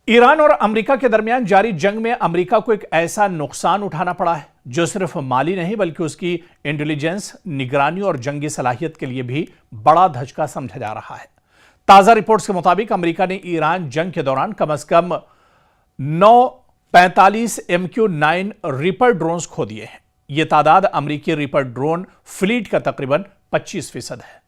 Iran और America के दरमियान जारी जंग में अमेरिका को एक ऐसा नुकसान उठाना पड़ा है जो सिर्फ माली नहीं बल्कि उसकी इंटेलिजेंस, निगरानी और जंगी सलाहियत के लिए भी बड़ा धचका समझा जा रहा है। ताजा रिपोर्ट्स के मुताबिक अमेरिका ने ईरान जंग के दौरान कम से कम 9 MQ-9 रीपर ड्रोन्स खो दिए हैं। यह तादाद अमेरिकी रीपर ड्रोन फ्लीट का तकरीबन 25% है,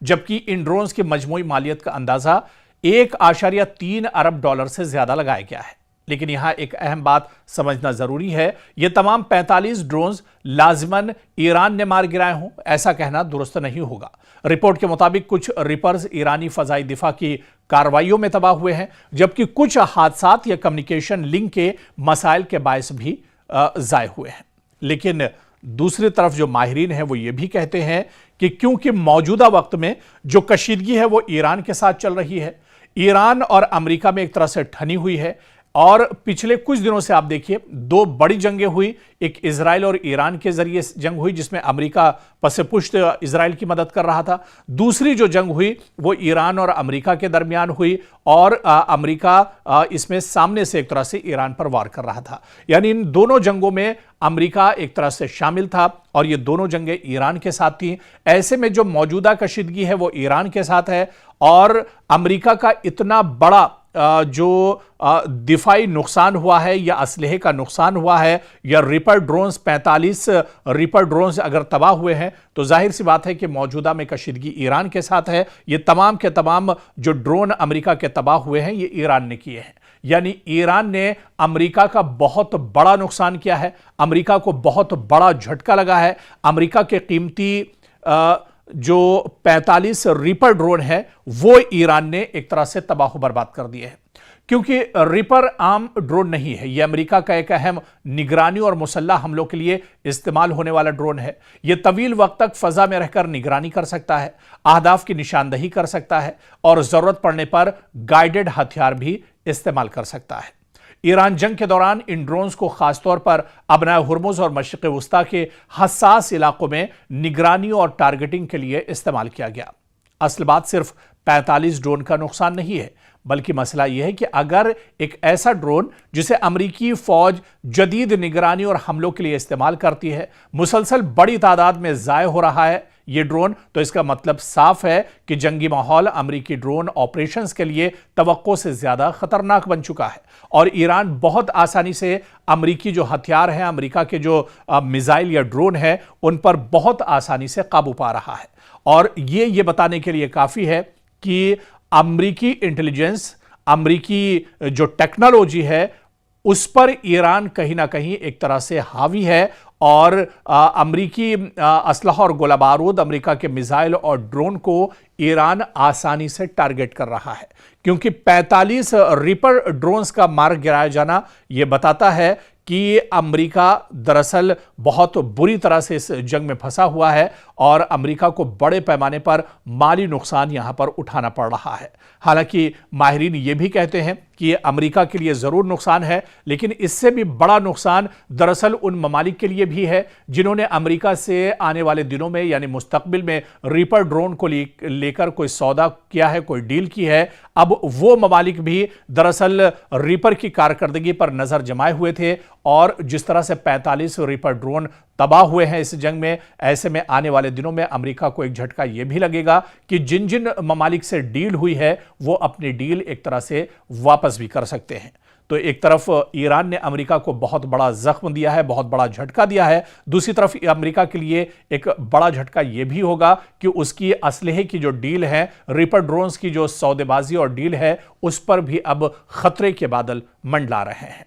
जबकि इन ड्रोन्स की मजमूई मालियत का अंदाजा $1.3 अरब से ज्यादा लगाया गया है। लेकिन यहां एक अहम बात समझना जरूरी है, यह तमाम 45 ड्रोन्स लाजिमन ईरान ने मार गिराए हों, ऐसा कहना दुरुस्त नहीं होगा। रिपोर्ट के मुताबिक कुछ रिपर्स ईरानी फजाई दिफा की कार्रवाइयों में तबाह हुए हैं, जबकि कुछ हादसात या कम्युनिकेशन लिंक के मसाइल के बायस भी जाए हुए हैं। लेकिन दूसरी तरफ जो माहिरीन हैं वो ये भी कहते हैं कि क्योंकि मौजूदा वक्त में जो कशीदगी है वो ईरान के साथ चल रही है, ईरान और अमेरिका में एक तरह से ठनी हुई है और पिछले कुछ दिनों से आप देखिए 2 बड़ी जंगें हुई। एक इजराइल और ईरान के जरिए जंग हुई जिसमें अमेरिका पसे-पुश्त इजराइल की मदद कर रहा था। दूसरी जो जंग हुई वो ईरान और अमेरिका के दरमियान हुई और अमेरिका इसमें सामने से एक तरह से ईरान पर वार कर रहा था। यानी इन दोनों जंगों में अमेरिका एक तरह से शामिल था और ये दोनों जंगें ईरान के साथ थी। ऐसे में जो मौजूदा कशीदगी है वो ईरान के साथ है और अमेरिका का इतना बड़ा जो दिफाई नुकसान हुआ है या असलहे का नुकसान हुआ है या रीपर ड्रोन्स 45 रीपर ड्रोन्स अगर तबाह हुए हैं तो जाहिर सी बात है कि मौजूदा में कशीदगी ईरान के साथ है। ये तमाम के तमाम जो ड्रोन अमेरिका के तबाह हुए हैं ये ईरान ने किए हैं। यानी ईरान ने अमेरिका का बहुत बड़ा नुकसान किया है, अमेरिका को बहुत बड़ा झटका लगा है। अमेरिका के कीमती जो 45 रीपर ड्रोन है वो ईरान ने एक तरह से तबाह बर्बाद कर दिए हैं, क्योंकि रीपर आम ड्रोन नहीं है। यह अमेरिका का एक अहम निगरानी और मुसल्लह हमलों के लिए इस्तेमाल होने वाला ड्रोन है। यह तवील वक्त तक फजा में रहकर निगरानी कर सकता है, अहदाफ की निशानदही कर सकता है और जरूरत पड़ने पर गाइडेड हथियार भी इस्तेमाल कर सकता है। ईरान जंग के दौरान इन ड्रोन्स को खासतौर पर अबनाए हुर्मुज और मशरिक़ वस्ता के हसास इलाकों में निगरानी और टारगेटिंग के लिए इस्तेमाल किया गया। असल बात सिर्फ 45 ड्रोन का नुकसान नहीं है, बल्कि मसला यह है कि अगर एक ऐसा ड्रोन जिसे अमेरिकी फौज जदीद निगरानी और हमलों के लिए इस्तेमाल करती है मुसलसल बड़ी तादाद में ज़ाय हो रहा है ये ड्रोन, तो इसका मतलब साफ है कि जंगी माहौल अमेरिकी ड्रोन ऑपरेशंस के लिए तवक्को से ज्यादा खतरनाक बन चुका है और ईरान बहुत आसानी से अमेरिकी जो हथियार हैं, अमेरिका के जो मिसाइल या ड्रोन है उन पर बहुत आसानी से काबू पा रहा है। और ये बताने के लिए काफी है कि अमेरिकी इंटेलिजेंस, अमेरिकी जो टेक्नोलॉजी है उस पर ईरान कहीं ना कहीं एक तरह से हावी है और अमेरिकी असलहा और गोला बारूद, अमेरिका के मिसाइल और ड्रोन को ईरान आसानी से टारगेट कर रहा है, क्योंकि 45 रीपर ड्रोन्स का मार गिराया जाना यह बताता है कि अमेरिका दरअसल बहुत बुरी तरह से इस जंग में फंसा हुआ है और अमेरिका को बड़े पैमाने पर माली नुकसान यहां पर उठाना पड़ रहा है। हालांकि माहिरीन ये भी कहते हैं कि ये अमेरिका के लिए ज़रूर नुकसान है, लेकिन इससे भी बड़ा नुकसान दरअसल उन ममालिक के लिए भी है जिन्होंने अमेरिका से आने वाले दिनों में यानी मुस्तकबिल में रीपर ड्रोन को लेकर कोई सौदा किया है, कोई डील की है। अब वो ममालिक भी दरअसल रीपर की कारकर्दगी पर नज़र जमाए हुए थे और जिस तरह से 45 रीपर ड्रोन तबाह हुए हैं इस जंग में, ऐसे में आने वाले दिनों में अमेरिका को एक झटका यह भी लगेगा कि जिन जिन ममालिक से डील हुई है वो अपनी डील एक तरह से वापस भी कर सकते हैं। तो एक तरफ ईरान ने अमेरिका को बहुत बड़ा जख्म दिया है, बहुत बड़ा झटका दिया है, दूसरी तरफ अमेरिका के लिए एक बड़ा झटका यह भी होगा कि उसकी असलहे की जो डील है, रीपर ड्रोन्स की जो सौदेबाजी और डील है, उस पर भी अब खतरे के बादल मंडला रहे हैं।